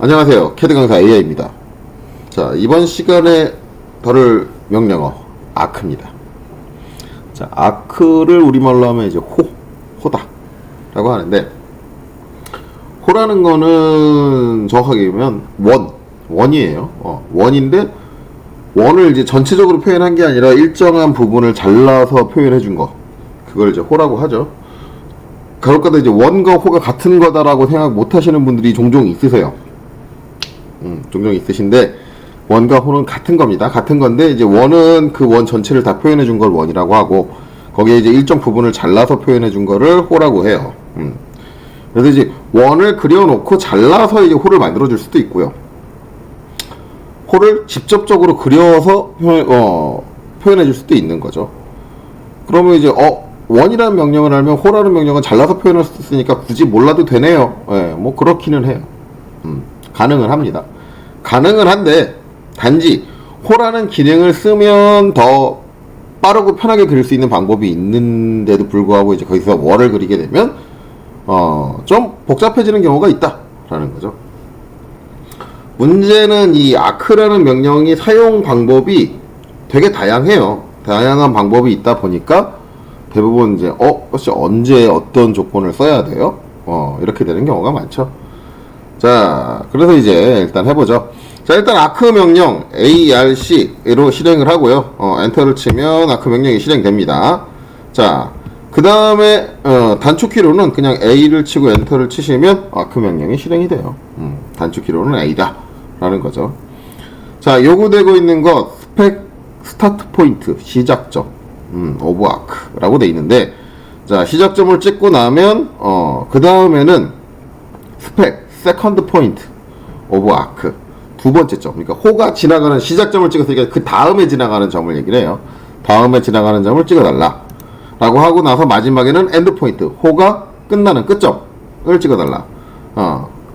안녕하세요. 캐드 강사 AI입니다. 자, 이번 시간에 다룰 명령어 아크입니다. 자, 아크를 우리말로 하면 이제 호다라고 하는데, 호라는 거는 정확하게 보면 원이에요. 원인데 원을 이제 전체적으로 표현한 게 아니라 일정한 부분을 잘라서 표현해 준 거, 그걸 이제 호라고 하죠. 가끔가다 이제 원과 호가 같은 거다라고 생각 못 하시는 분들이 종종 있으세요. 종종 있으신데, 원과 호는 같은 겁니다. 같은 건데, 이제 원은 그 원 전체를 다 표현해 준 걸 원이라고 하고, 거기에 이제 일정 부분을 잘라서 표현해 준 거를 호라고 해요. 그래서 이제 원을 그려놓고 잘라서 이제 호를 만들어 줄 수도 있고요. 호를 직접적으로 그려서 표현해 줄 수도 있는 거죠. 그러면 이제 원이라는 명령을 알면 호라는 명령은 잘라서 표현할 수 있으니까 굳이 몰라도 되네요. 뭐 그렇기는 해요. 가능은 합니다. 가능은 한데, 단지 호라는 기능을 쓰면 더 빠르고 편하게 그릴 수 있는 방법이 있는데도 불구하고 이제 거기서 월을 그리게 되면 좀 복잡해지는 경우가 있다라는 거죠. 문제는 이 아크라는 명령이 사용 방법이 되게 다양해요. 다양한 방법이 있다 보니까 대부분 이제 혹시 언제 어떤 조건을 써야 돼요? 이렇게 되는 경우가 많죠. 자, 그래서 이제 일단 해보죠. 자, 일단 아크 명령 ARC로 실행을 하고요. 엔터를 치면 아크 명령이 실행됩니다. 자, 그 다음에 단축키로는 그냥 A를 치고 엔터를 치시면 아크 명령이 실행이 돼요. 단축키로는 A다 라는 거죠. 자, 요구되고 있는 것 스타트 포인트, 시작점 오브 아크라고 돼 있는데, 자, 시작점을 찍고 나면 그 다음에는 세컨드 포인트 오브 아크, 두 번째 점. 그러니까 호가 지나가는 시작점을 찍었으니까 그 다음에 지나가는 점을 얘기를 해요. 다음에 지나가는 점을 찍어달라 라고 하고 나서 마지막에는 엔드 포인트, 호가 끝나는 끝점을 찍어달라.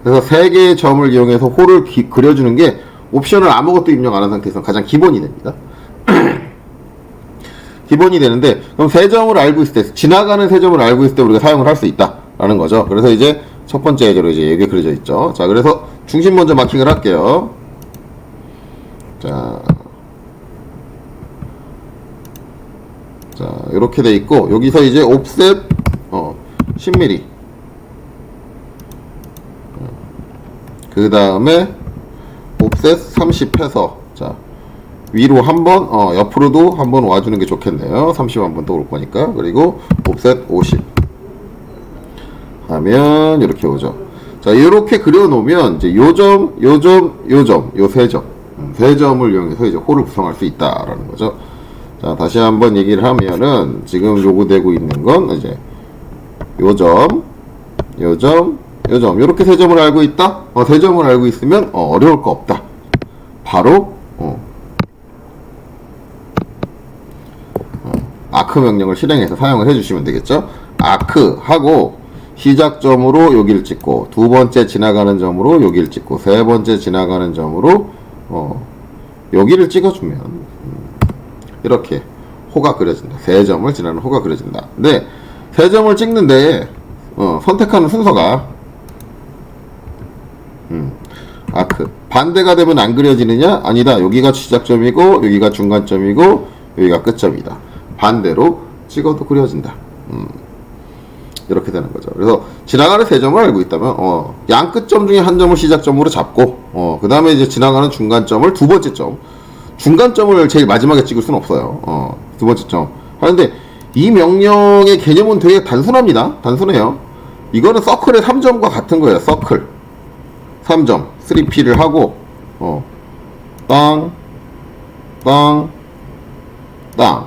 그래서 세 개의 점을 이용해서 호를 그려주는 게 옵션을 아무것도 입력 안 한 상태에서 가장 기본이 됩니다. 기본이 되는데, 그럼 세 점을 알고 있을 때, 지나가는 세 점을 알고 있을 때 우리가 사용을 할 수 있다라는 거죠. 그래서 이제 첫 번째 예제로 이제 여기 그려져 있죠. 자, 그래서 중심 먼저 마킹을 할게요. 자, 이렇게 돼 있고, 여기서 이제 옵셋 10mm, 그 다음에 옵셋 30 해서, 자, 위로 한번, 옆으로도 한번 와주는 게 좋겠네요. 30 한 번 더 올 거니까. 그리고 옵셋 50 하면 이렇게 오죠. 자, 이렇게 그려놓으면 이제 요점, 요점, 요점, 요 세 점, 세 점을 이용해서 이제 호를 구성할 수 있다라는 거죠. 자, 다시 한번 얘기를 하면은 지금 요구되고 있는 건 이제 요점, 요점, 요점, 요렇게 세 점을 알고 있다. 세 점을 알고 있으면 어려울 거 없다. 바로 아크 명령을 실행해서 사용을 해주시면 되겠죠. 아크 하고 시작점으로 여기를 찍고, 두 번째 지나가는 점으로 여기를 찍고, 세 번째 지나가는 점으로 여기를 찍어주면 이렇게 호가 그려진다. 세 점을 지나는 호가 그려진다. 근데 세 점을 찍는데 선택하는 순서가 아크 반대가 되면 안 그려지느냐? 아니다. 여기가 시작점이고 여기가 중간점이고 여기가 끝점이다. 반대로 찍어도 그려진다. 이렇게 되는 거죠. 그래서 지나가는 세 점을 알고 있다면 양 끝점 중에 한 점을 시작점으로 잡고 그 다음에 이제 지나가는 중간점을 두 번째 점, 중간점을 제일 마지막에 찍을 수는 없어요. 두 번째 점 하는데, 이 명령의 개념은 되게 단순합니다. 단순해요. 이거는 서클의 3점과 같은 거예요. 서클 3점 3P를 하고 땅 땅 땅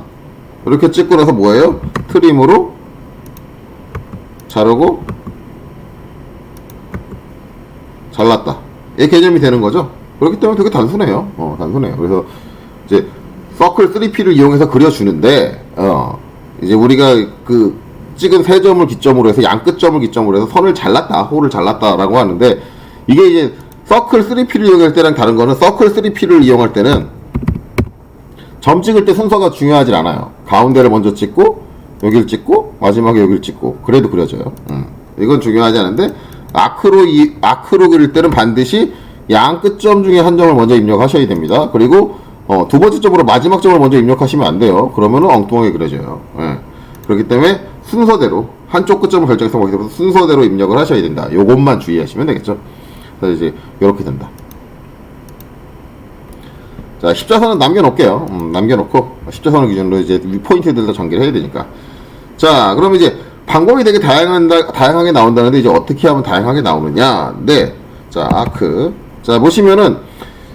이렇게 찍고 나서 뭐예요? 트림으로 자르고 잘랐다. 이 개념이 되는 거죠. 그렇기 때문에 되게 단순해요. 단순해요. 그래서 이제 서클 3P를 이용해서 그려주는데, 이제 우리가 그 찍은 세 점을 기점으로 해서 양 끝점을 기점으로 해서 선을 잘랐다, 호를 잘랐다라고 하는데, 이게 이제 서클 3P를 이용할 때랑 다른 거는, 서클 3P를 이용할 때는 점 찍을 때 순서가 중요하지 않아요. 가운데를 먼저 찍고 여기를 찍고 마지막에 여기를 찍고 그래도 그려져요. 이건 중요하지 않은데, 아크로 그릴 때는 반드시 양 끝점 중에 한 점을 먼저 입력하셔야 됩니다. 그리고 두 번째 점으로 마지막 점을 먼저 입력하시면 안 돼요. 그러면은 엉뚱하게 그려져요. 예. 그렇기 때문에 순서대로 한쪽 끝점을 결정해서 보기 때문에 순서대로 입력을 하셔야 된다. 요것만 주의하시면 되겠죠. 그래서 이제 이렇게 된다. 자, 십자선은 남겨놓을게요. 남겨놓고 십자선을 기준으로 이제 포인트들도 전개를 해야 되니까. 자, 그러면 이제 방법이 되게 다양하게 나온다는데 이제 어떻게 하면 다양하게 나오느냐? 네, 자, 아크. 자, 보시면은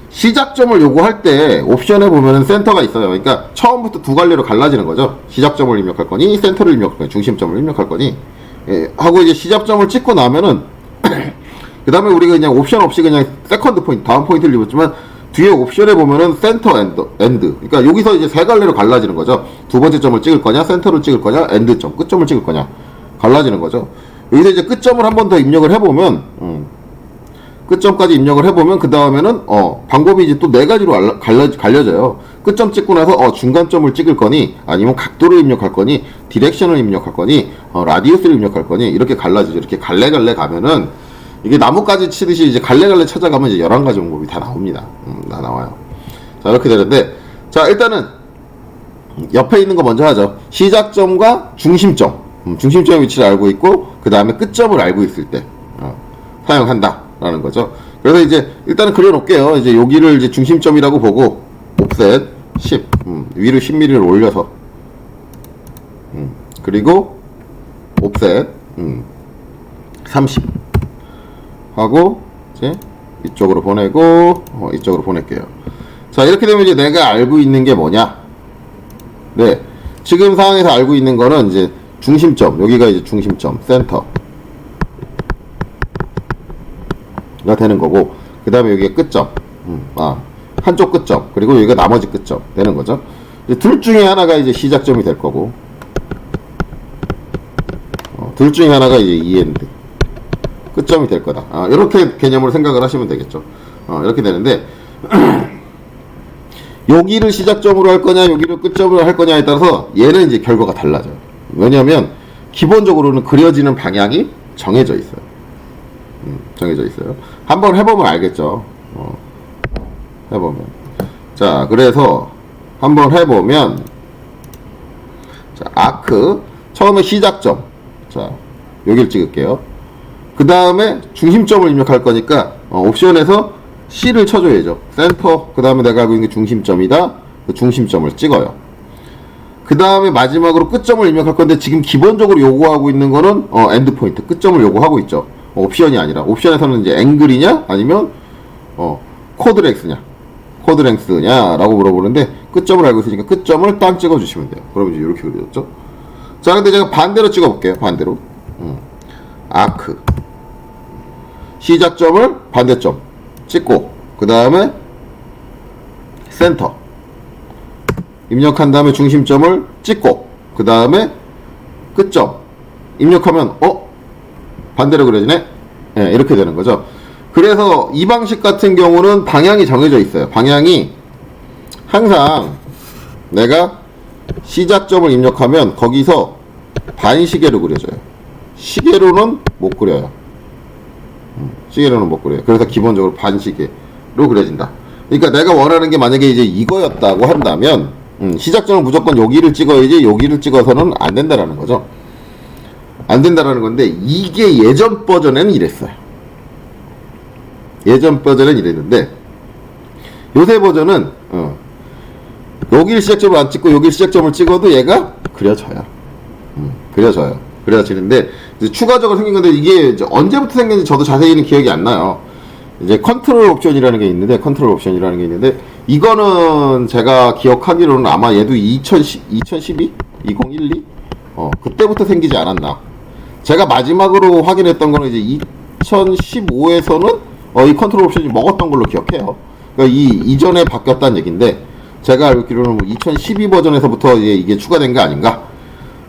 시작점을 요구할 때 옵션에 보면은 센터가 있어요. 그러니까 처음부터 두 갈래로 갈라지는 거죠. 시작점을 입력할 거니, 센터를 입력할 거니, 중심점을 입력할 거니. 예, 하고 이제 시작점을 찍고 나면은 그 다음에 우리가 그냥 옵션 없이 그냥 세컨드 포인트, 다음 포인트를 입었지만 뒤에 옵션에 보면은 센터 엔드. 그러니까 여기서 이제 세 갈래로 갈라지는 거죠. 두 번째 점을 찍을 거냐, 센터를 찍을 거냐, 엔드점, 끝점을 찍을 거냐. 갈라지는 거죠. 여기서 이제 끝점을 한 번 더 입력을 해보면, 끝점까지 입력을 해보면, 그 다음에는, 방법이 이제 또 네 가지로 갈려져요. 끝점 찍고 나서, 중간점을 찍을 거니, 아니면 각도를 입력할 거니, 디렉션을 입력할 거니, 라디우스를 입력할 거니, 이렇게 갈라지죠. 이렇게 갈래갈래 가면은, 이게 나뭇가지 치듯이 이제 갈래갈래 찾아가면 이제 11가지 방법이 다 나옵니다. 다 나와요. 자, 이렇게 되는데, 자, 일단은, 옆에 있는 거 먼저 하죠. 시작점과 중심점. 중심점의 위치를 알고 있고, 그 다음에 끝점을 알고 있을 때, 사용한다. 라는 거죠. 그래서 이제, 일단은 그려놓을게요. 이제 여기를 이제 중심점이라고 보고, 옵셋 10, 위로 10mm를 올려서, 그리고, 옵셋, 30. 하고 이제 이쪽으로 보내고 이쪽으로 보낼게요. 자, 이렇게 되면 이제 내가 알고 있는 게 뭐냐? 네, 지금 상황에서 알고 있는 거는 이제 중심점, 여기가 이제 중심점, 센터가 되는 거고, 그 다음에 여기가 끝점, 한쪽 끝점, 그리고 여기가 나머지 끝점 되는 거죠. 이제 둘 중에 하나가 이제 시작점이 될 거고, 둘 중에 하나가 이제 이엔드 끝점이 될 거다. 이렇게 개념으로 생각을 하시면 되겠죠. 이렇게 되는데 여기를 시작점으로 할 거냐, 여기를 끝점으로 할 거냐에 따라서 얘는 이제 결과가 달라져요. 왜냐하면 기본적으로는 그려지는 방향이 정해져 있어요. 정해져 있어요. 한번 해보면 알겠죠. 해보면. 자, 그래서 한번 해보면, 자, 아크 처음에 시작점. 자, 여기를 찍을게요. 그 다음에 중심점을 입력할 거니까 옵션에서 C를 쳐줘야죠. 센터, 그 다음에 내가 알고 있는 게 중심점이다. 그 중심점을 찍어요. 그 다음에 마지막으로 끝점을 입력할 건데 지금 기본적으로 요구하고 있는 거는 엔드 포인트, 끝점을 요구하고 있죠. 옵션이 아니라, 옵션에서는 이제 앵글이냐 아니면 코드랭스냐 라고 물어보는데, 끝점을 알고 있으니까 끝점을 딱 찍어주시면 돼요. 그러면 이제 이렇게 그려졌죠. 자, 근데 제가 반대로 찍어볼게요. 반대로. 아크 시작점을 반대점 찍고, 그 다음에 센터 입력한 다음에 중심점을 찍고, 그 다음에 끝점 입력하면 반대로 그려지네. 네, 이렇게 되는 거죠. 그래서 이 방식 같은 경우는 방향이 정해져 있어요. 방향이 항상 내가 시작점을 입력하면 거기서 반시계로 그려져요. 시계로는 못 그려요. 시계로는 못 그려요. 그래서 기본적으로 반시계로 그려진다. 그러니까 내가 원하는 게 만약에 이제 이거였다고 한다면, 시작점은 무조건 여기를 찍어야지 여기를 찍어서는 안 된다라는 거죠. 안 된다라는 건데, 이게 예전 버전에는 이랬어요. 예전 버전에는 이랬는데, 요새 버전은 여기를 시작점을 안 찍고 여기를 시작점을 찍어도 얘가 그려져요. 그려지는데, 이제 추가적으로 생긴 건데, 이게 이제 언제부터 생겼는지 저도 자세히는 기억이 안 나요. 이제 컨트롤 옵션이라는 게 있는데, 이거는 제가 기억하기로는 아마 얘도 2012? 2012? 그때부터 생기지 않았나. 제가 마지막으로 확인했던 거는 이제 2015에서는 이 컨트롤 옵션이 먹었던 걸로 기억해요. 그러니까 이전에 바뀌었다는 얘기인데, 제가 알기로는 2012 버전에서부터 이게 추가된 게 아닌가.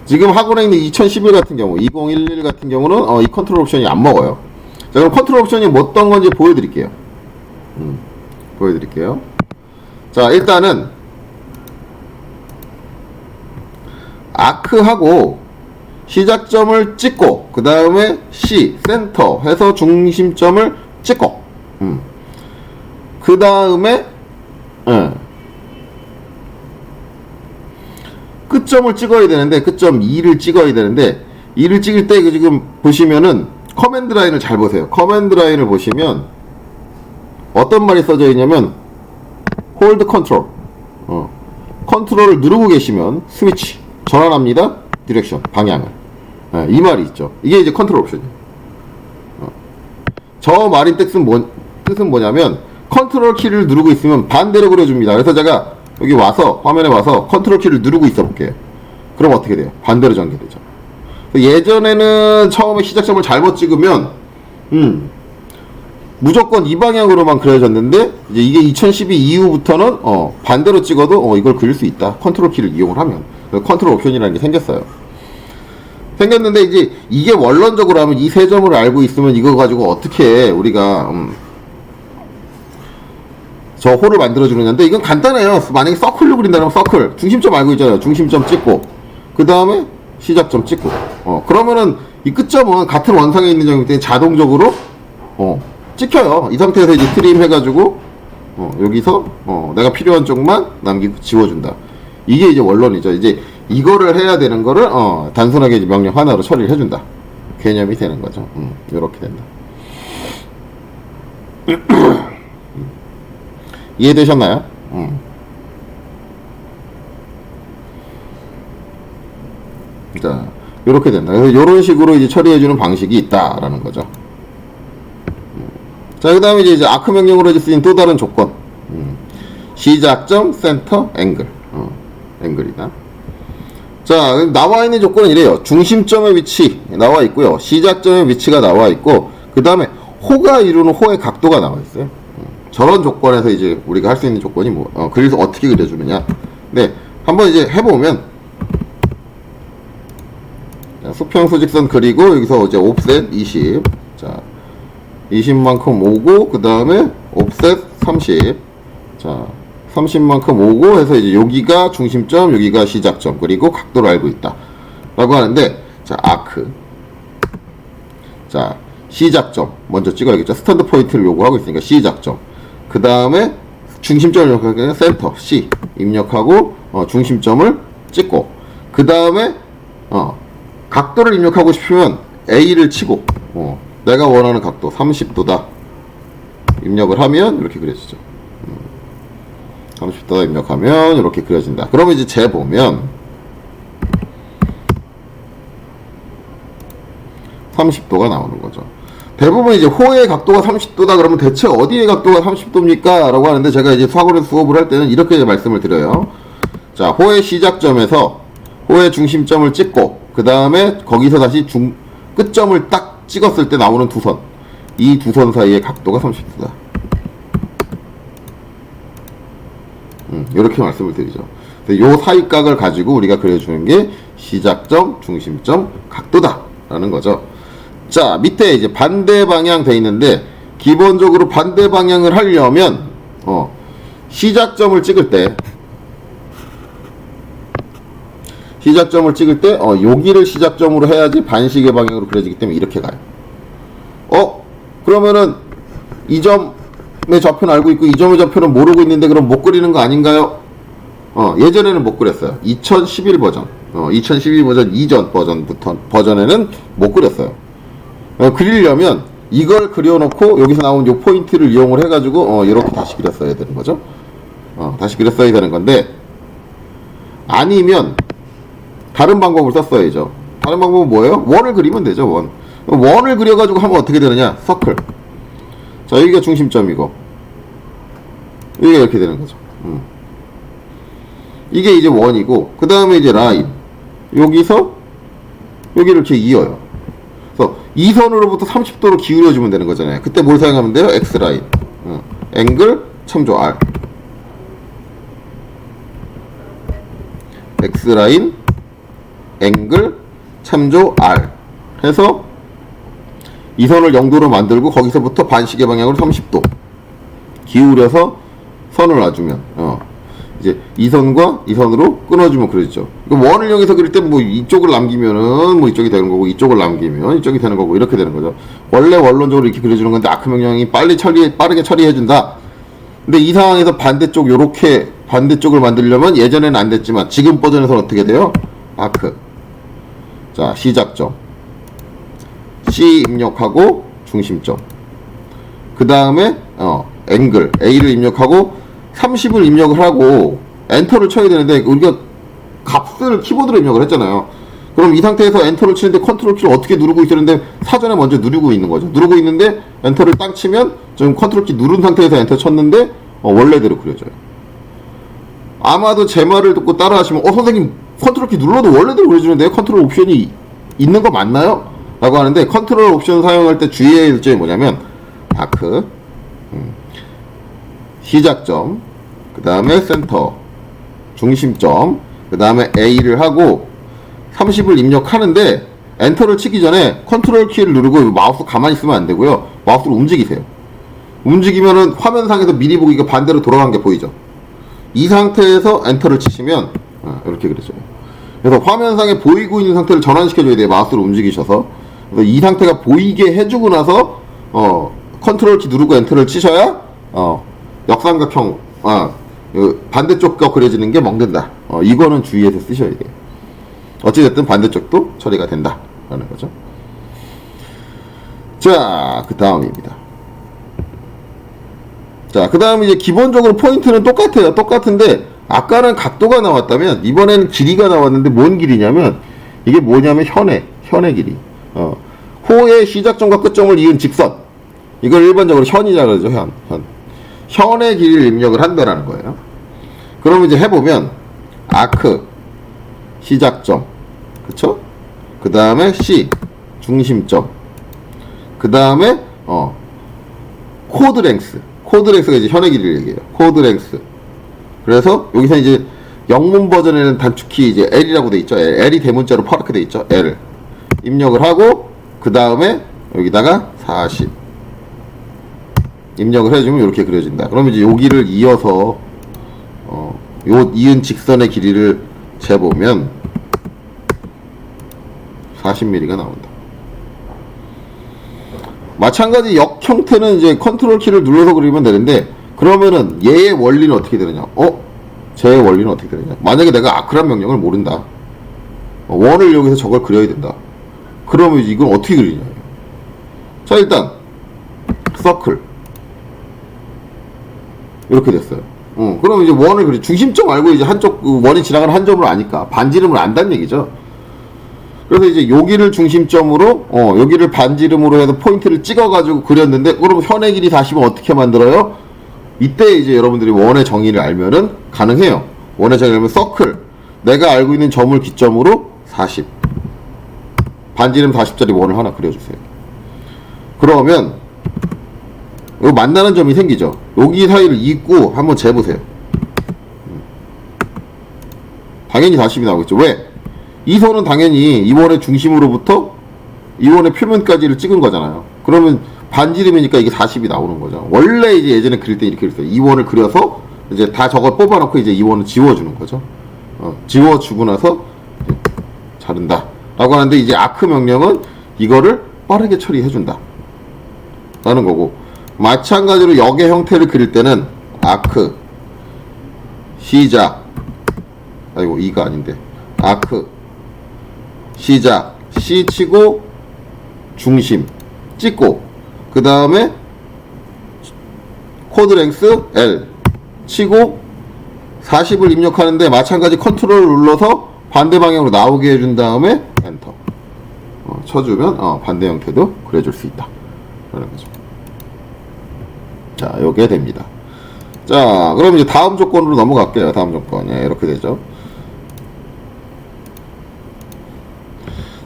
지금 하고 있는 2011 같은 경우, 2011 같은 경우는 이 컨트롤 옵션이 안 먹어요. 자, 그럼 컨트롤 옵션이 뭐 어떤 건지 보여드릴게요. 자, 일단은 아크하고 시작점을 찍고, 그 다음에 C, 센터 해서 중심점을 찍고, 그 다음에 끝점을 찍어야 되는데, 끝점 2를 찍어야 되는데, 2를 찍을 때 지금 보시면은 커맨드 라인을 잘 보세요. 커맨드 라인을 보시면 어떤 말이 써져 있냐면 홀드 컨트롤, 컨트롤을 누르고 계시면 스위치 전환합니다. 디렉션 방향을, 이 말이 있죠. 이게 이제 컨트롤 옵션이에요. 저 말인 뜻은 뭐냐면 컨트롤 키를 누르고 있으면 반대로 그려줍니다. 그래서 제가 여기 와서 화면에 와서 컨트롤 키를 누르고 있어 볼게요. 그럼 어떻게 돼요? 반대로 전개되죠. 예전에는 처음에 시작점을 잘못 찍으면 무조건 이 방향으로만 그려졌는데, 이제 이게 2012 이후부터는 반대로 찍어도 이걸 그릴 수 있다. 컨트롤 키를 이용을 하면. 컨트롤 옵션이라는 게 생겼는데 이제 이게 원론적으로 하면 이 세 점을 알고 있으면 이거 가지고 어떻게 우리가 저 홀을 만들어 주느냐인데, 이건 간단해요. 만약에 서클로 그린다면 서클 중심점 알고 있잖아요. 중심점 찍고 그 다음에 시작점 찍고, 그러면은 이 끝점은 같은 원상에 있는 점이기 때문에 자동적으로 찍혀요. 이 상태에서 이제 트림 해가지고 여기서 내가 필요한 쪽만 남기고 지워준다. 이게 이제 원론이죠. 이제 이거를 해야 되는 거를 단순하게 이제 명령 하나로 처리를 해준다. 개념이 되는 거죠. 이렇게 된다. 이해되셨나요? 자, 이렇게 된다. 그래서 이런 식으로 이제 처리해주는 방식이 있다라는 거죠. 자, 그 다음에 이제 아크 명령으로 쓰인 또 다른 조건. 시작점, 센터, 앵글. 앵글이다. 자, 나와 있는 조건은 이래요. 중심점의 위치 나와 있고요. 시작점의 위치가 나와 있고, 그 다음에 호가 이루는 호의 각도가 나와 있어요. 저런 조건에서 이제 우리가 할 수 있는 조건이 그래서 어떻게 그려주느냐. 네, 한번 이제 해보면, 수평 수직선 그리고 여기서 이제 옵셋 20. 자, 20만큼 오고, 그 다음에 옵셋 30. 자, 30만큼 오고 해서 이제 여기가 중심점, 여기가 시작점, 그리고 각도를 알고 있다. 라고 하는데, 자, 아크. 자, 시작점. 먼저 찍어야겠죠. 스탠드 포인트를 요구하고 있으니까 시작점. 그 다음에 중심점을 입력하게 센터, C. 입력하고, 중심점을 찍고. 그 다음에, 각도를 입력하고 싶으면 A를 치고, 내가 원하는 각도 30도다 입력을 하면 이렇게 그려지죠. 30도다 입력하면 이렇게 그려진다. 그러면 이제 재보면 30도가 나오는 거죠. 대부분 이제 호의 각도가 30도다 그러면 대체 어디의 각도가 30도입니까? 라고 하는데, 제가 이제 학원에서 수업을 할 때는 이렇게 말씀을 드려요. 자, 호의 시작점에서 호의 중심점을 찍고, 그 다음에 거기서 다시 끝점을 딱 찍었을 때 나오는 두 선, 이 두 선 사이의 각도가 30도다. 이렇게 말씀을 드리죠. 요 사이각을 가지고 우리가 그려주는 게 시작점, 중심점, 각도다 라는 거죠. 자, 밑에 이제 반대 방향 돼 있는데, 기본적으로 반대 방향을 하려면 시작점을 찍을 때 여기를 시작점으로 해야지 반시계 방향으로 그려지기 때문에 이렇게 가요. 그러면은 이 점의 좌표는 알고 있고 이 점의 좌표는 모르고 있는데, 그럼 못 그리는 거 아닌가요? 예전에는 못 그렸어요. 2011 버전, 2012 버전 이전 버전에는 못 그렸어요. 그리려면 이걸 그려놓고 여기서 나온 요 포인트를 이용을 해가지고 이렇게 다시 그렸어야 되는 거죠. 다시 그렸어야 되는 건데, 아니면 다른 방법을 썼어야죠. 다른 방법은 뭐예요? 원을 그리면 되죠. 원을 그려가지고 하면 어떻게 되느냐? 서클. 자, 여기가 중심점이고 여기가 이렇게 되는 거죠. 이게 이제 원이고, 그 다음에 이제 라인, 여기서 여기 이렇게 이어요. 그래서 이 선으로부터 30도로 기울여주면 되는 거잖아요. 그때 뭘 사용하면 돼요? X라인, 앵글, 참조 R. X라인, 앵글, 참조 R 해서 이 선을 0도로 만들고, 거기서부터 반시계 방향으로 30도 기울여서 선을 놔주면 이제 이 선과 이 선으로 끊어주면 그러죠. 원을 이용해서 그릴 때 뭐 이쪽을 남기면은 뭐 이쪽이 되는 거고, 이쪽을 남기면 이쪽이 되는 거고, 이렇게 되는 거죠. 원래 원론적으로 이렇게 그려주는 건데, 아크 명령이 빠르게 처리해준다. 근데 이 상황에서 반대쪽 요렇게 반대쪽을 만들려면 예전에는 안 됐지만 지금 버전에서는 어떻게 돼요? 아크. 자, 시작점. C 입력하고 중심점. 그 다음에 앵글 A를 입력하고 30을 입력을 하고 엔터를 쳐야 되는데 우리가 값을 키보드로 입력을 했잖아요. 그럼 이 상태에서 엔터를 치는데 컨트롤 키를 어떻게 누르고 있었는데 사전에 먼저 누르고 있는 거죠. 누르고 있는데 엔터를 딱 치면 지금 컨트롤 키 누른 상태에서 엔터 쳤는데 원래대로 그려져요. 아마도 제 말을 듣고 따라 하시면 선생님 컨트롤 키 눌러도 원래대로 그려지는데요? 컨트롤 옵션이 있는 거 맞나요? 라고 하는데 컨트롤 옵션 사용할 때 주의해야 될 점이 뭐냐면 아크 시작점 그 다음에 센터 중심점 그 다음에 A를 하고 30을 입력하는데 엔터를 치기 전에 컨트롤 키를 누르고 마우스 가만히 있으면 안 되고요. 마우스를 움직이세요. 움직이면은 화면상에서 미리 보기가 반대로 돌아간 게 보이죠. 이 상태에서 엔터를 치시면 이렇게 그려져요. 그래서 화면상에 보이고 있는 상태를 전환시켜줘야 돼요. 마우스를 움직이셔서. 그래서 이 상태가 보이게 해주고 나서 컨트롤 키 누르고 엔터를 치셔야 역삼각형 반대쪽 거 그려지는 게 먹는다. 이거는 주의해서 쓰셔야 돼요. 어찌됐든 반대쪽도 처리가 된다 라는 거죠. 자, 그 다음입니다. 자, 그 다음에 이제 기본적으로 포인트는 똑같아요. 똑같은데 아까는 각도가 나왔다면 이번에는 길이가 나왔는데 뭔 길이냐면 이게 뭐냐면 현의 길이. 호의 시작점과 끝점을 이은 직선. 이걸 일반적으로 현이라 그러죠. 현의 길이를 입력을 한다라는 거예요. 그러면 이제 해보면 아크 시작점, 그쵸? 그 다음에 C 중심점, 그 다음에 코드랭스가 이제 현의 길이를 얘기해요. 코드랭스. 그래서 여기서 이제 영문 버전에는 단축키 이제 L이라고 돼 있죠. L이 대문자로 파랗게 돼 있죠. L 입력을 하고 그 다음에 여기다가 40 입력을 해주면 이렇게 그려진다. 그러면 이제 여기를 이어서 요 이은 직선의 길이를 재보면 40mm가 나온다. 마찬가지 역 형태는 이제 컨트롤 키를 눌러서 그리면 되는데 그러면은 얘의 원리는 어떻게 되느냐? 쟤의 원리는 어떻게 되느냐? 만약에 내가 아크란 명령을 모른다. 원을 이용해서 저걸 그려야 된다. 그러면 이건 어떻게 그리냐? 자, 일단 서클 이렇게 됐어요. 그럼 이제 원을 그리 중심점 알고 이제 한쪽 원이 지나가는 한 점을 아니까 반지름을 안다는 얘기죠. 그래서 이제 여기를 중심점으로 여기를 반지름으로 해서 포인트를 찍어가지고 그렸는데 그럼 현의 길이 40은 어떻게 만들어요? 이때 이제 여러분들이 원의 정의를 알면은 가능해요. 원의 정의를 알면 서클 내가 알고 있는 점을 기점으로 40 반지름 40짜리 원을 하나 그려주세요. 그러면 요 만나는 점이 생기죠. 여기 사이를 잇고 한번 재보세요. 당연히 40이 나오겠죠. 왜? 이 선은 당연히 이 원의 중심으로부터 이 원의 표면까지를 찍은 거잖아요. 그러면 반지름이니까 이게 40이 나오는 거죠. 원래 이제 예전에 그릴 때 이렇게 그랬어요. 이 원을 그려서 이제 다 저걸 뽑아놓고 이제 이 원을 지워주는 거죠. 지워주고 나서 자른다 라고 하는데 이제 아크 명령은 이거를 빠르게 처리해준다 라는 거고, 마찬가지로 역의 형태를 그릴 때는 아크 시작 아이고 이가 아닌데 아크 시작 C 치고 중심 찍고 그 다음에 코드랭스 L 치고 40을 입력하는데 마찬가지 컨트롤을 눌러서 반대 방향으로 나오게 해준 다음에 엔터 쳐주면 반대 형태도 그려줄 수 있다 라는 거죠. 자, 요게 됩니다. 자, 그럼 이제 다음 조건으로 넘어갈게요. 다음 조건. 이렇게 되죠.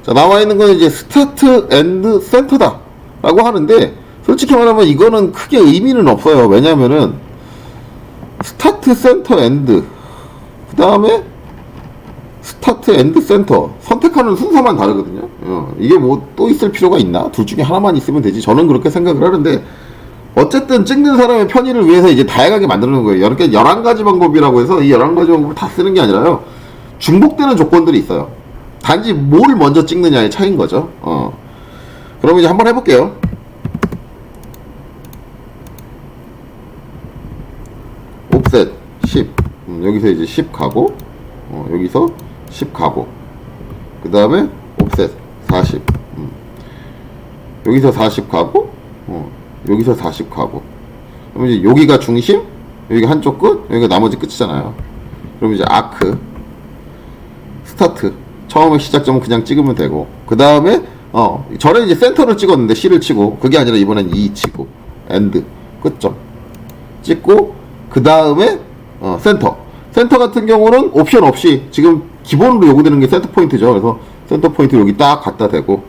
자, 나와 있는 건 이제 스타트 앤드 센터다 라고 하는데 솔직히 말하면 이거는 크게 의미는 없어요. 왜냐면은 스타트 센터 앤드 그 다음에 스타트 앤드 센터 선택하는 순서만 다르거든요. 이게 뭐 또 있을 필요가 있나? 둘 중에 하나만 있으면 되지. 저는 그렇게 생각을 하는데 어쨌든 찍는 사람의 편의를 위해서 이제 다양하게 만드는 거예요. 이렇게 11가지 방법이라고 해서 이 11가지 방법을 다 쓰는 게 아니라요. 중복되는 조건들이 있어요. 단지 뭘 먼저 찍느냐의 차이인 거죠. 그럼 이제 한번 해볼게요. 여기서 이제 10 가고, 여기서 10 가고, 그 다음에 옵셋 40, 여기서 40 가고, 여기서 40 가고. 그럼 이제 여기가 중심, 여기가 한쪽 끝, 여기가 나머지 끝이잖아요. 그럼 이제 아크, 스타트. 처음에 시작점은 그냥 찍으면 되고, 그 다음에 전에 이제 센터를 찍었는데 C를 치고, 그게 아니라 이번엔 E 치고, 엔드, 끝점 찍고, 그 다음에 센터. 센터 같은 경우는 옵션 없이 지금 기본으로 요구되는 게 센터 포인트죠. 그래서 센터 포인트 여기 딱 갖다 대고,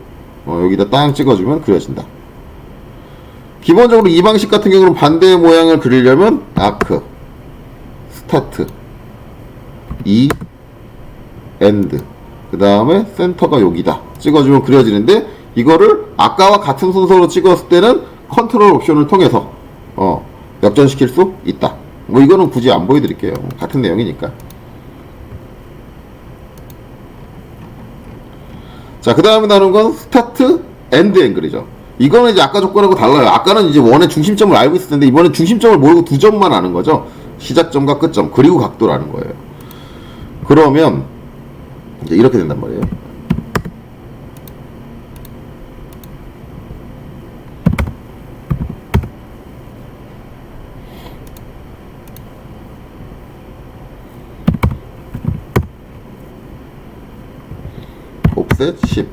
여기다 딱 찍어주면 그려진다. 기본적으로 이 방식 같은 경우는 반대 모양을 그리려면 아크, 스타트, E, 엔드, 그 다음에 센터가 여기다 찍어주면 그려지는데, 이거를 아까와 같은 순서로 찍었을 때는 컨트롤 옵션을 통해서 역전시킬 수 있다. 뭐 이거는 굳이 안 보여드릴게요. 같은 내용이니까. 자, 그 다음에 나오는 건 스타트 엔드 앵글이죠. 이거는 이제 아까 조건하고 달라요. 아까는 이제 원의 중심점을 알고 있을 텐데, 이번엔 중심점을 모르고 두 점만 아는 거죠. 시작점과 끝점, 그리고 각도라는 거예요. 그러면 이제 이렇게 된단 말이에요. 옵셋 10.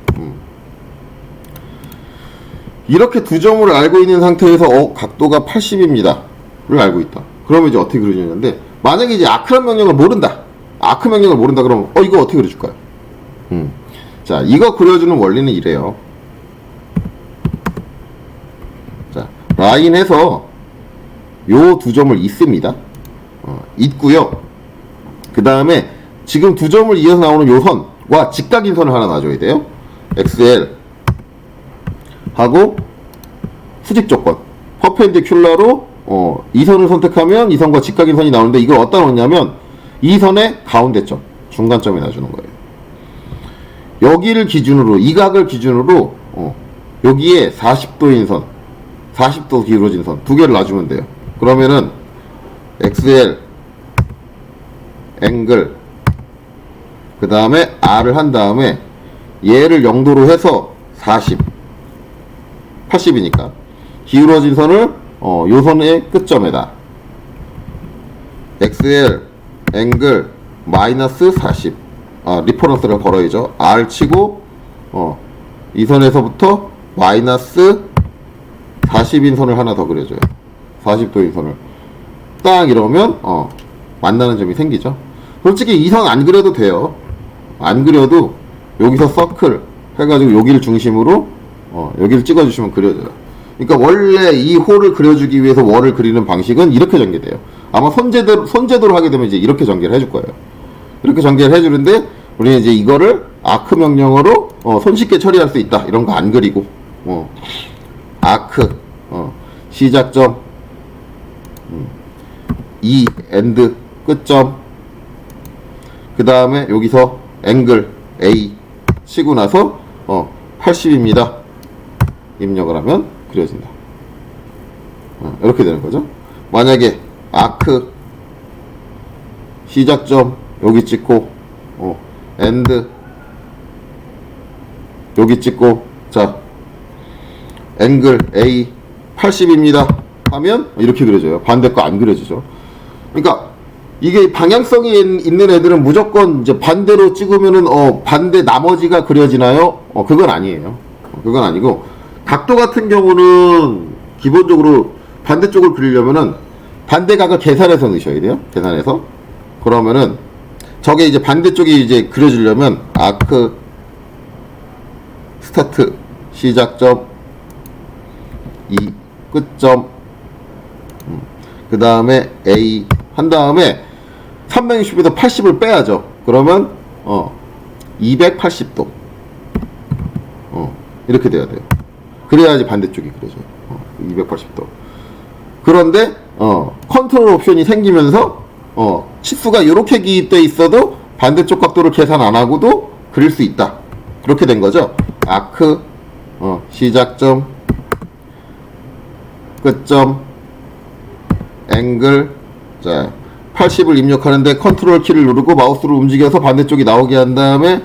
이렇게 두 점을 알고 있는 상태에서 각도가 80입니다 를 알고 있다. 그러면 이제 어떻게 그려지냐는데, 만약에 이제 아크란 명령을 모른다. 아크 명령을 모른다 그러면 이거 어떻게 그려줄까요? 자, 이거 그려주는 원리는 이래요. 자, 라인에서 요 두 점을 잇습니다. 잇고요. 그 다음에 지금 두 점을 이어서 나오는 요 선과 직각인 선을 하나 놔줘야 돼요. XL 하고 수직 조건 퍼펜디큘러로 이 선을 선택하면 이 선과 직각인 선이 나오는데, 이걸 어디다 놓냐면 이 선의 가운데점, 중간점에 놔주는 거예요. 여기를 기준으로, 이 각을 기준으로 여기에 40도인 선, 40도 기울어진 선 두 개를 놔주면 돼요. 그러면은 XL 앵글, 그 다음에 R을 한 다음에 얘를 0도로 해서 40, 80이니까 기울어진 선을 요 선의 끝점에다 XL 앵글 마이너스 40, 리퍼런스를 걸어야죠. R 치고 이 선에서부터 마이너스 40인 선을 하나 더 그려줘요. 40도인 선을 딱 이러면 만나는 점이 생기죠. 솔직히 이 선 안 그려도 돼요. 안 그려도 여기서 서클 해가지고 여기를 중심으로 여기를 찍어주시면 그려져요. 그러니까 원래 이 홀을 그려주기 위해서 월을 그리는 방식은 이렇게 전개돼요. 아마 손제도로 하게 되면 이제 이렇게 전개를 해줄 거예요. 이렇게 전개를 해주는데, 우리는 이제 이거를 아크 명령어로 손쉽게 처리할 수 있다. 이런 거 안 그리고 아크 시작점, E 엔드 끝점, 그 다음에 여기서 앵글 A 치고 나서 80입니다 입력을 하면 그려진다. 이렇게 되는 거죠. 만약에 아크 시작점 여기 찍고 엔드 여기 찍고, 자 앵글 A 80입니다 하면 이렇게 그려져요. 반대 거 안 그려지죠. 그러니까 이게 방향성이 있는 애들은 무조건 이제 반대로 찍으면은 반대 나머지가 그려지나요? 그건 아니에요. 그건 아니고, 각도 같은 경우는 기본적으로 반대쪽을 그리려면은 반대각을 계산해서 넣으셔야 돼요. 계산해서. 그러면은 저게 이제 반대쪽이 이제 그려지려면 아크 스타트 시작점 이 끝점 그 다음에 A 한 다음에 360에서 80을 빼야죠. 그러면 280도 이렇게 돼야 돼요. 그래야지 반대쪽이 그려져요. 280도. 그런데 컨트롤 옵션이 생기면서 치수가 이렇게 기입돼 있어도 반대쪽 각도를 계산 안 하고도 그릴 수 있다. 그렇게 된 거죠. 아크 시작점 끝점 앵글, 자 80을 입력하는데 컨트롤 키를 누르고 마우스로 움직여서 반대쪽이 나오게 한 다음에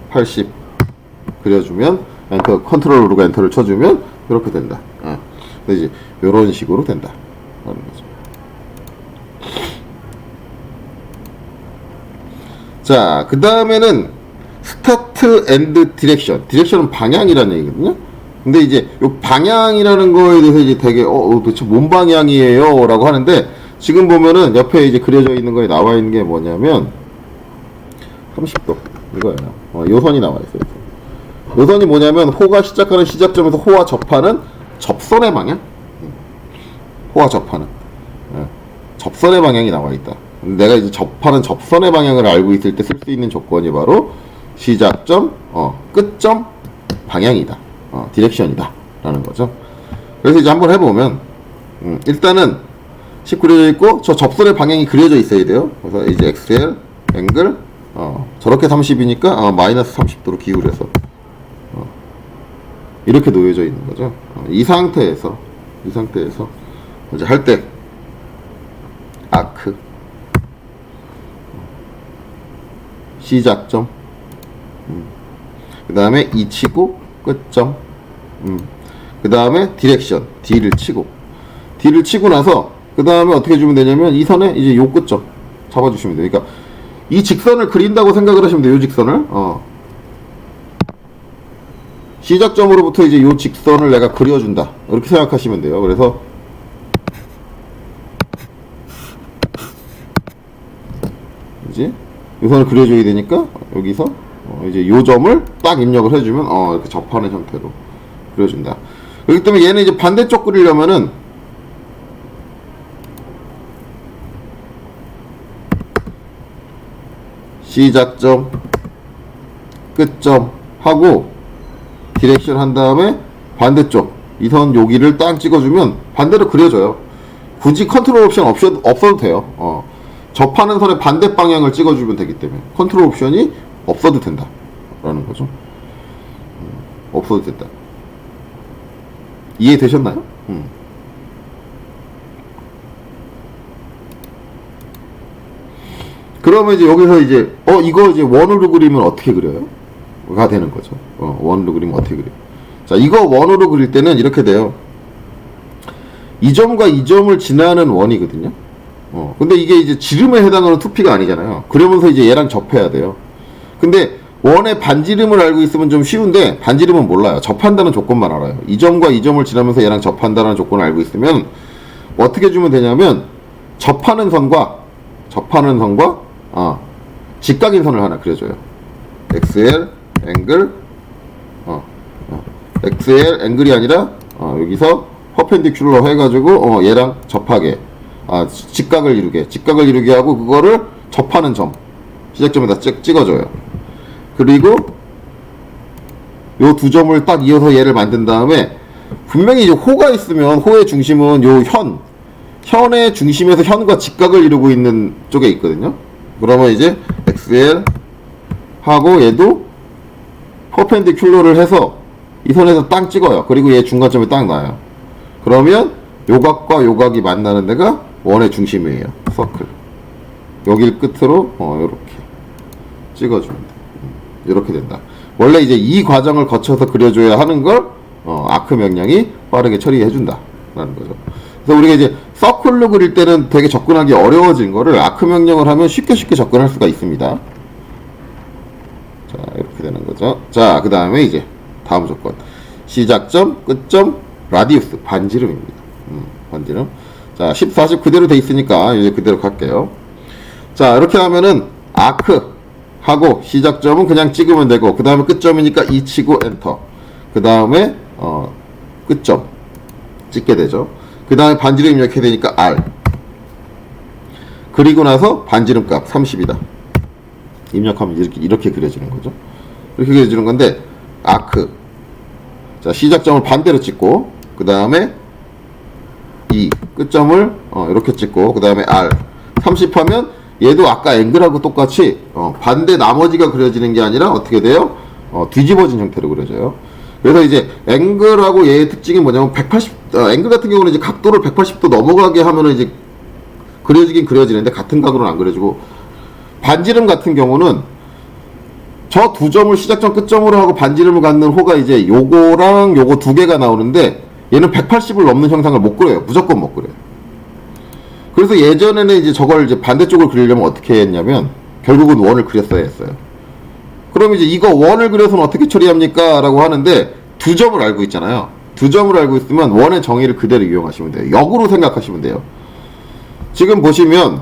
80 그려주면 엔터, 컨트롤 누르고 엔터를 쳐주면 이렇게 된다. 근데 이제 이런 식으로 된다 라는 거죠. 자, 그 다음에는 스타트 앤드 디렉션. 디렉션은 방향이라는 얘기거든요. 근데 이제 요 방향이라는 거에 대해서 이제 되게 도대체 뭔 방향이에요? 라고 하는데, 지금 보면은 옆에 이제 그려져 있는 거에 나와 있는 게 뭐냐면 30도 이거예요. 요 선이 나와 있어요. 요 선이 뭐냐면 호가 시작하는 시작점에서 호와 접하는 접선의 방향. 호와 접하는 접선의 방향이 나와 있다. 내가 이제 접하는 접선의 방향을 알고 있을 때 쓸 수 있는 조건이 바로 시작점, 끝점 방향이다. 디렉션이다. 라는 거죠. 그래서 이제 한번 해보면, 일단은 10 그려져 있고, 저 접선의 방향이 그려져 있어야 돼요. 그래서 이제 XL, 앵글, 저렇게 30이니까, 마이너스 30도로 기울여서, 이렇게 놓여져 있는 거죠. 이 상태에서, 이제 할 때, 아크, 시작점, 그 다음에 이 치고 끝점, 그 다음에 디렉션, D를 치고 나서 그 다음에 어떻게 주면 되냐면 이 선에 이제 요 끝점 잡아주시면 돼요. 그러니까 이 직선을 그린다고 생각을 하시면 돼요. 요 직선을 시작점으로부터 이제 요 직선을 내가 그려준다 이렇게 생각하시면 돼요. 그래서 이제 이 선을 그려줘야 되니까 여기서 이제 요 점을 딱 입력을 해주면 이렇게 접하는 형태로 그려준다. 그렇기 때문에 얘는 이제 반대쪽 그리려면은 시작점, 끝점 하고 디렉션 한 다음에 반대쪽 이 선 여기를 딱 찍어주면 반대로 그려져요. 굳이 컨트롤 옵션 없어도 돼요. 접하는 선의 반대 방향을 찍어주면 되기 때문에 컨트롤 옵션이 없어도 된다 라는 거죠. 없어도 된다. 이해되셨나요? 그러면 이제 여기서 이제 이거 이제 원으로 그리면 어떻게 그려요? 가 되는 거죠. 원으로 그리면 어떻게 그려요? 자, 이거 원으로 그릴 때는 이렇게 돼요. 이 점과 이 점을 지나는 원이거든요. 근데 이게 이제 지름에 해당하는 투피가 아니잖아요. 그러면서 이제 얘랑 접해야 돼요. 근데 원의 반지름을 알고 있으면 좀 쉬운데 반지름은 몰라요. 접한다는 조건만 알아요. 이 점과 이 점을 지나면서 얘랑 접한다는 조건을 알고 있으면 어떻게 주면 되냐면 접하는 선과 직각인 선을 하나 그려줘요. XL 앵글 XL 앵글이 아니라 여기서 퍼펜디큘러 해가지고 얘랑 접하게 직각을 이루게 하고 그거를 접하는 점 시작점에다 찍어줘요. 그리고 요 두 점을 딱 이어서 얘를 만든 다음에 분명히 이제 호가 있으면 호의 중심은 요 현의 중심에서 현과 직각을 이루고 있는 쪽에 있거든요. 그러면 이제 XL 하고 얘도 퍼펜디큘러를 해서 이 선에서 딱 찍어요. 그리고 얘 중간점에 딱 놔요. 그러면 요 각과 요 각이 만나는 데가 원의 중심이에요. 서클. 여길 끝으로 요렇게 찍어주면 돼. 이렇게 된다. 원래 이제 이 과정을 거쳐서 그려줘야 하는 걸 아크 명령이 빠르게 처리해준다 라는 거죠. 그래서 우리가 이제 서클로 그릴 때는 되게 접근하기 어려워진 거를 아크 명령을 하면 쉽게 접근할 수가 있습니다. 자, 이렇게 되는 거죠. 자, 그 다음에 이제 다음 조건. 시작점, 끝점, 라디우스, 반지름입니다. 반지름. 자, 10, 40 그대로 돼 있으니까 이제 그대로 갈게요. 자, 이렇게 하면은 아크 하고 시작점은 그냥 찍으면 되고 그 다음에 끝점이니까 2 치고 엔터. 그 다음에 끝점 찍게 되죠. 그 다음에 반지름 입력해야 되니까 R. 그리고 나서 반지름 값 30이다. 입력하면 이렇게 그려지는 거죠. 이렇게 그려지는 건데 아크. 자, 시작점을 반대로 찍고 그 다음에 이 끝점을 이렇게 찍고 그 다음에 R 30 하면 얘도 아까 앵글하고 똑같이 반대 나머지가 그려지는 게 아니라 어떻게 돼요? 뒤집어진 형태로 그려져요. 그래서 이제 앵글하고 얘의 특징이 뭐냐면 180 앵글 같은 경우는 이제 각도를 180도 넘어가게 하면은 이제 그려지긴 그려지는데 같은 각으로는 안 그려지고, 반지름 같은 경우는 저 두 점을 시작점 끝점으로 하고 반지름을 갖는 호가 이제 요거랑 요거 두 개가 나오는데, 얘는 180을 넘는 형상을 못 그려요. 무조건 못 그려요. 그래서 예전에는 이제 저걸 이제 반대쪽을 그리려면 어떻게 했냐면, 결국은 원을 그렸어야 했어요. 그럼 이제 이거 원을 그려서는 어떻게 처리합니까? 라고 하는데, 두 점을 알고 있잖아요. 두 점을 알고 있으면 원의 정의를 그대로 이용하시면 돼요. 역으로 생각하시면 돼요. 지금 보시면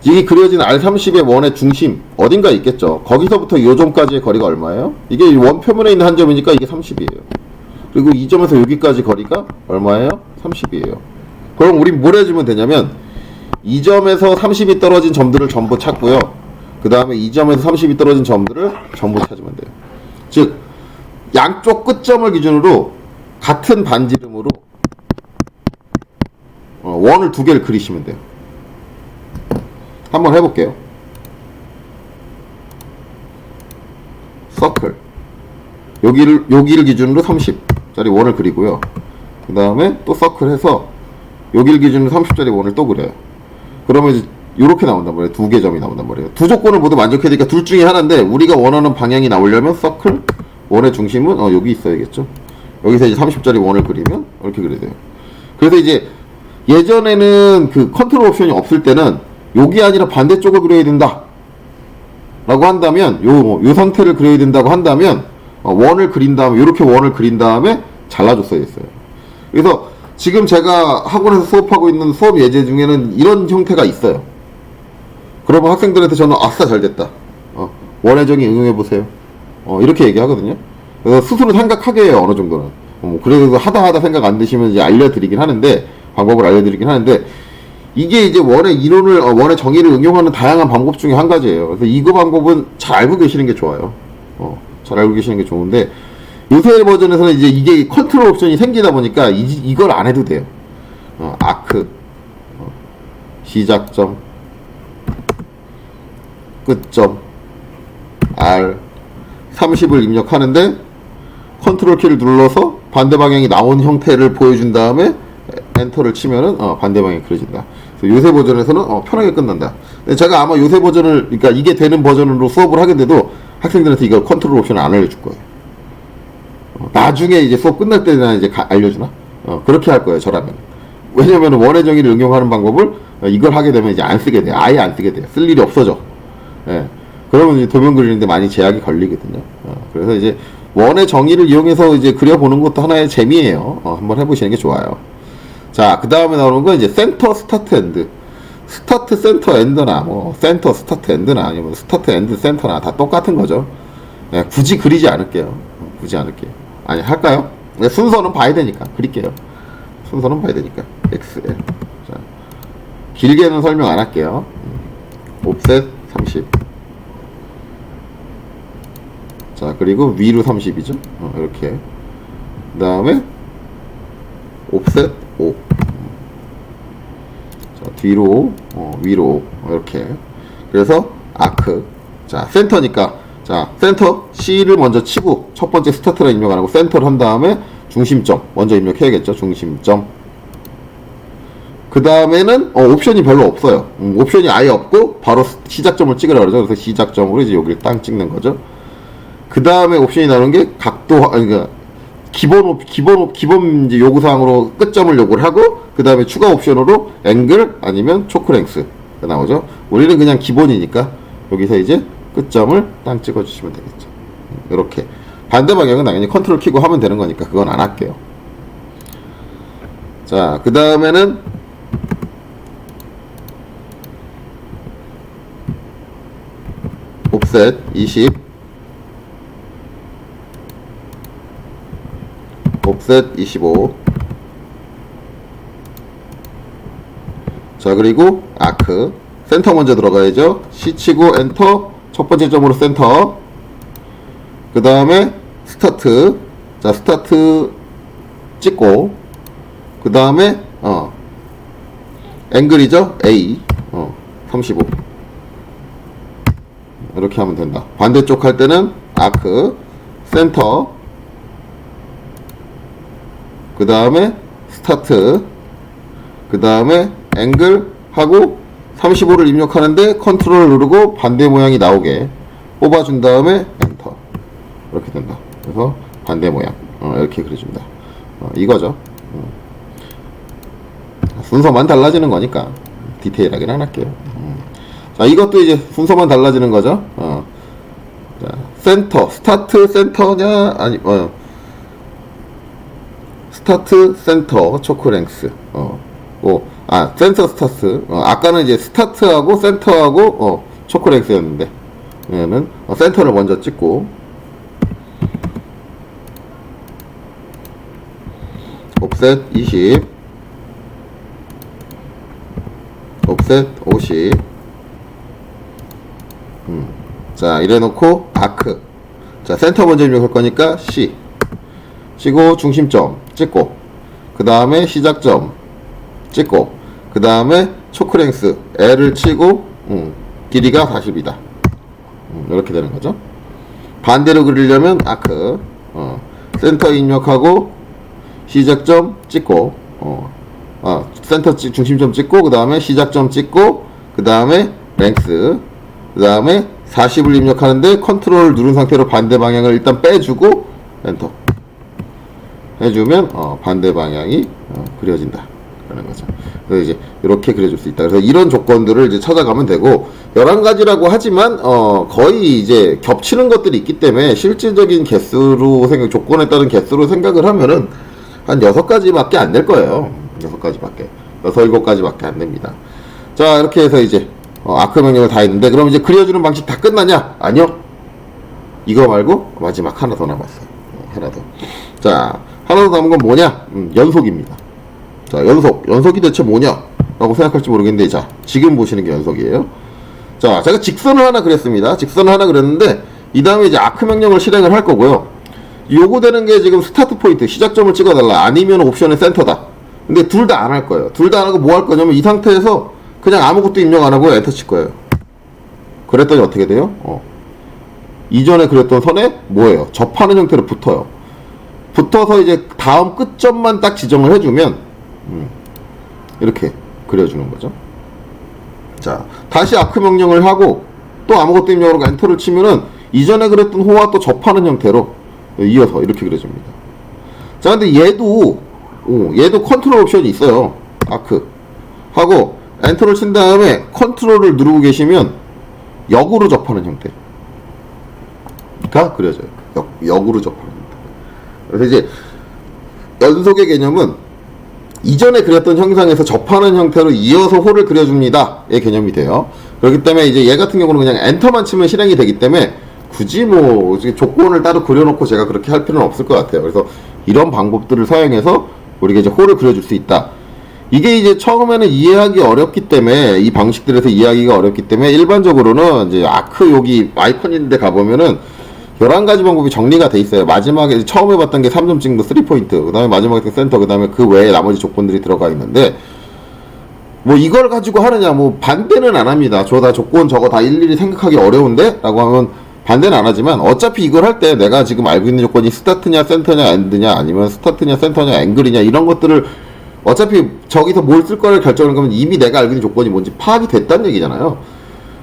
이 그려진 R30의 원의 중심 어딘가 있겠죠. 거기서부터 이 점까지의 거리가 얼마예요? 이게 원 표면에 있는 한 점이니까 이게 30이에요. 그리고 이 점에서 여기까지 거리가 얼마예요? 30이에요. 그럼 우리 뭘 해주면 되냐면, 이 점에서 30이 떨어진 점들을 전부 찾고요. 그 다음에 이 점에서 30이 떨어진 점들을 전부 찾으면 돼요. 즉 양쪽 끝점을 기준으로 같은 반지름으로 원을 두 개를 그리시면 돼요. 한번 해볼게요. 서클, 여기를 기준으로 30짜리 원을 그리고요. 그 다음에 또 서클 해서 여기를 기준으로 30짜리 원을 또 그려요. 그러면 이제 이렇게 나온단 말이에요. 두 개 점이 나온단 말이에요. 두 조건을 모두 만족해야 되니까 둘 중에 하나인데, 우리가 원하는 방향이 나오려면 서클, 원의 중심은 여기 있어야겠죠. 여기서 이제 30짜리 원을 그리면 이렇게 그려야 돼요. 그래서 이제 예전에는 그 컨트롤 옵션이 없을 때는 여기 아니라 반대쪽을 그려야 된다 라고 한다면, 요 상태를 그려야 된다고 한다면 원을 그린 다음에, 이렇게 원을 그린 다음에 잘라줬어야 했어요. 그래서 지금 제가 학원에서 수업하고 있는 수업 예제 중에는 이런 형태가 있어요. 그러면 학생들한테 저는 아싸 잘됐다, 원의 정의 응용해보세요, 이렇게 얘기하거든요. 그래서 스스로 생각하게 해요. 어느 정도는. 그래도 하다 생각 안 드시면 이제 알려드리긴 하는데, 방법을 알려드리긴 하는데, 이게 이제 원의 이론을, 원의 정의를 응용하는 다양한 방법 중에 한 가지예요. 그래서 이거 방법은 잘 알고 계시는 게 좋아요. 잘 알고 계시는 게 좋은데, 요새 버전에서는 이제 이게 컨트롤 옵션이 생기다 보니까 이걸 안 해도 돼요. 아크, 시작점, 끝점, R, 30을 입력하는데, 컨트롤 키를 눌러서 반대 방향이 나온 형태를 보여준 다음에 엔터를 치면은 반대 방향이 그려진다. 그래서 요새 버전에서는 편하게 끝난다. 근데 제가 아마 요새 버전을, 그러니까 이게 되는 버전으로 수업을 하게 돼도 학생들한테 이거 컨트롤 옵션을 안 알려줄 거예요. 나중에 이제 수업 끝날 때나 이제 알려주나? 그렇게 할 거예요, 저라면. 왜냐면 원의 정의를 응용하는 방법을 이걸 하게 되면 이제 안 쓰게 돼요. 아예 안 쓰게 돼요. 쓸 일이 없어져. 예. 그러면 이제 도면 그리는데 많이 제약이 걸리거든요. 그래서 이제 원의 정의를 이용해서 이제 그려보는 것도 하나의 재미예요. 한번 해보시는 게 좋아요. 자, 그 다음에 나오는 건 이제 센터, 스타트, 엔드. 스타트, 센터, 엔드나, 센터, 스타트, 엔드나, 아니면 스타트, 엔드, 센터나 다 똑같은 거죠. 예, 굳이 그리지 않을게요. 굳이 않을게요. 아니, 할까요? 네, 순서는 봐야 되니까. 그릴게요. 순서는 봐야 되니까. XL. 자, 길게는 설명 안 할게요. 옵셋 30. 자, 그리고 위로 30이죠. 이렇게. 그 다음에 옵셋 5. 자, 뒤로, 위로, 이렇게. 그래서 아크. 자, 센터니까. 자, 센터 C를 먼저 치고 첫 번째 스타트를 입력 안 하고 센터를 한 다음에 중심점 먼저 입력해야겠죠. 중심점. 그 다음에는 옵션이 별로 없어요. 옵션이 아예 없고 바로 시작점을 찍으라 그러죠. 그래서 시작점으로 이제 여기를 땅 찍는 거죠. 그 다음에 옵션이 나오는 게 각도, 그러니까 기본 이제 요구사항으로 끝점을 요구를 하고, 그 다음에 추가 옵션으로 앵글 아니면 초크랭스가 나오죠. 우리는 그냥 기본이니까 여기서 이제 끝점을 땅 찍어주시면 되겠죠. 이렇게. 반대 방향은 당연히 컨트롤 키고 하면 되는 거니까 그건 안 할게요. 자, 그 다음에는 옵셋 20, 옵셋 25. 자, 그리고 아크. 센터 먼저 들어가야죠. C 치고 엔터. 첫 번째 점으로 센터. 그 다음에 스타트. 자, 스타트 찍고. 그 다음에 앵글이죠. A. 35. 이렇게 하면 된다. 반대쪽 할 때는 아크, 센터, 그 다음에 스타트, 그 다음에 앵글 하고 35를 입력하는데 컨트롤 누르고 반대 모양이 나오게 뽑아준 다음에 엔터. 이렇게 된다. 그래서 반대 모양 이렇게 그려준다. 이거죠. 순서만 달라지는 거니까 디테일하게는 안 할게요. 자, 이것도 이제 순서만 달라지는 거죠. 자, 센터, 스타트 센터냐 아니 스타트 센터 초크랭스 센터 스타트 아까는 이제 스타트하고 센터하고 초크랭스였는데 얘는 센터를 먼저 찍고 옵셋 20 옵셋 50 자 이래 놓고 아크 자 센터 먼저 입력할 거니까 C 치고 중심점 찍고 그 다음에 시작점 찍고 그 다음에 초크랭스 L을 치고 길이가 40이다 이렇게 되는 거죠. 반대로 그리려면 아크 센터 입력하고 시작점 찍고 센터 중심점 찍고 그 다음에 시작점 찍고 그 다음에 랭스 그 다음에 40을 입력하는데 컨트롤 누른 상태로 반대 방향을 일단 빼주고 엔터 해주면 반대 방향이 그려진다 라는 거죠. 그래서 이제 이렇게 그려줄 수 있다. 그래서 이런 조건들을 이제 찾아가면 되고 11가지라고 하지만 거의 이제 겹치는 것들이 있기 때문에 실질적인 개수로 조건에 따른 개수로 생각을 하면은 한 6가지밖에 안 될 거예요. 6가지밖에 6, 7가지밖에 안 됩니다. 자 이렇게 해서 이제 아크 명령을 다 했는데 그럼 이제 그려주는 방식 다 끝났냐? 아니요. 이거 말고 마지막 하나 더 남았어요. 하나 더. 자 하나 더 남은 건 뭐냐? 연속입니다. 자 연속이 대체 뭐냐? 라고 생각할지 모르겠는데 자 지금 보시는 게 연속이에요. 자 제가 직선을 하나 그렸습니다. 직선을 하나 그렸는데 이 다음에 이제 아크 명령을 실행을 할 거고요. 요구되는 게 지금 스타트 포인트 시작점을 찍어달라 아니면 옵션의 센터다. 근데 둘 다 안 할 거예요. 둘 다 안 하고 뭐 할 거냐면 이 상태에서 그냥 아무것도 입력 안 하고 엔터 칠 거예요. 그랬더니 어떻게 돼요? 이전에 그렸던 선에 뭐예요? 접하는 형태로 붙어요. 붙어서 이제 다음 끝점만 딱 지정을 해주면 이렇게 그려주는 거죠. 자 다시 아크 명령을 하고 또 아무것도 입력하고 엔터를 치면은 이전에 그렸던 호와 또 접하는 형태로 이어서 이렇게 그려줍니다. 자 근데 얘도 컨트롤 옵션이 있어요. 아크 하고 엔터를 친 다음에 컨트롤을 누르고 계시면 역으로 접하는 형태가 그려져요. 역으로 접하는 형태. 그래서 이제 연속의 개념은 이전에 그렸던 형상에서 접하는 형태로 이어서 호를 그려줍니다. 의 개념이 돼요. 그렇기 때문에 이제 얘 같은 경우는 그냥 엔터만 치면 실행이 되기 때문에 굳이 뭐 조건을 따로 그려놓고 제가 그렇게 할 필요는 없을 것 같아요. 그래서 이런 방법들을 사용해서 우리가 이제 호를 그려줄 수 있다. 이게 이제 처음에는 이해하기 어렵기 때문에 이 방식들에서 이해하기가 어렵기 때문에 일반적으로는 이제 아크 여기 아이콘 있는데 가보면은 11가지 방법이 정리가 돼 있어요. 마지막에 처음에 봤던 게 3점 찍는 거 3포인트 그 다음에 마지막에 센터 그 다음에 그 외에 나머지 조건들이 들어가 있는데 뭐 이걸 가지고 하느냐 뭐 반대는 안 합니다. 저 다 조건 저거 다 일일이 생각하기 어려운데? 라고 하면 반대는 안 하지만 어차피 이걸 할 때 내가 지금 알고 있는 조건이 스타트냐 센터냐 엔드냐 아니면 스타트냐 센터냐 앵글이냐 이런 것들을 어차피 저기서 뭘 쓸 거를 결정을 하면 이미 내가 알고 있는 조건이 뭔지 파악이 됐다는 얘기잖아요.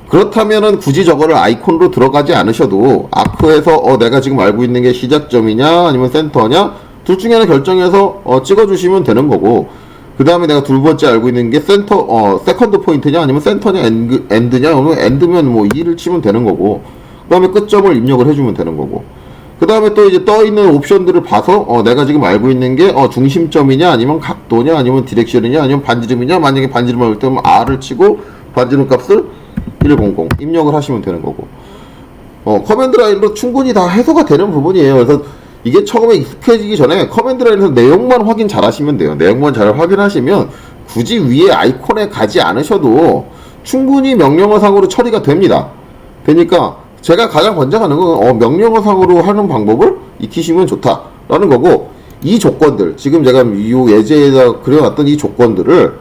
그렇다면은 굳이 저거를 아이콘으로 들어가지 않으셔도 아크에서 내가 지금 알고 있는 게 시작점이냐 아니면 센터냐 둘 중에 하나 결정해서 찍어주시면 되는 거고 그 다음에 내가 두 번째 알고 있는 게 세컨드 포인트냐 아니면 센터냐 엔드냐 그러면 엔드면 뭐 2를 치면 되는 거고 그 다음에 끝점을 입력을 해주면 되는 거고 그 다음에 또 이제 떠있는 옵션들을 봐서 내가 지금 알고 있는 게 중심점이냐 아니면 각도냐 아니면 디렉션이냐 아니면 반지름이냐 만약에 반지름을 할 때면 R을 치고 반지름 값을 100 입력을 하시면 되는 거고 커맨드 라인으로 충분히 다 해소가 되는 부분이에요. 그래서 이게 처음에 익숙해지기 전에 커맨드 라인에서 내용만 확인 잘 하시면 돼요. 내용만 잘 확인하시면 굳이 위에 아이콘에 가지 않으셔도 충분히 명령어상으로 처리가 됩니다. 되니까 제가 가장 권장하는 건 명령어상으로 하는 방법을 익히시면 좋다라는 거고 이 조건들 지금 제가 이 예제에다 그려놨던 이 조건들을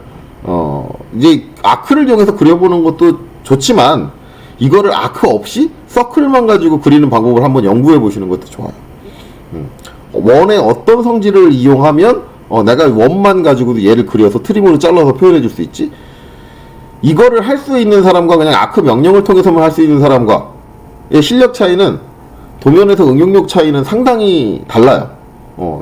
이제 아크를 이용해서 그려보는 것도 좋지만 이거를 아크 없이 서클만 가지고 그리는 방법을 한번 연구해 보시는 것도 좋아요. 원의 어떤 성질을 이용하면 내가 원만 가지고도 얘를 그려서 트림으로 잘라서 표현해 줄 수 있지? 이거를 할 수 있는 사람과 그냥 아크 명령을 통해서만 할 수 있는 사람과 의 실력 차이는, 도면에서 응용력 차이는 상당히 달라요.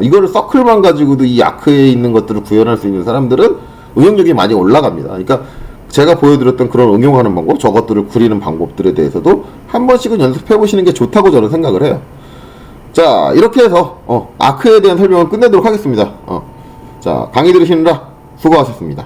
이거를 서클만 가지고도 이 아크에 있는 것들을 구현할 수 있는 사람들은 응용력이 많이 올라갑니다. 그러니까 제가 보여드렸던 그런 응용하는 방법, 저것들을 구리는 방법들에 대해서도 한 번씩은 연습해 보시는 게 좋다고 저는 생각을 해요. 자, 이렇게 해서 아크에 대한 설명을 끝내도록 하겠습니다. 자, 강의 들으시느라 수고하셨습니다.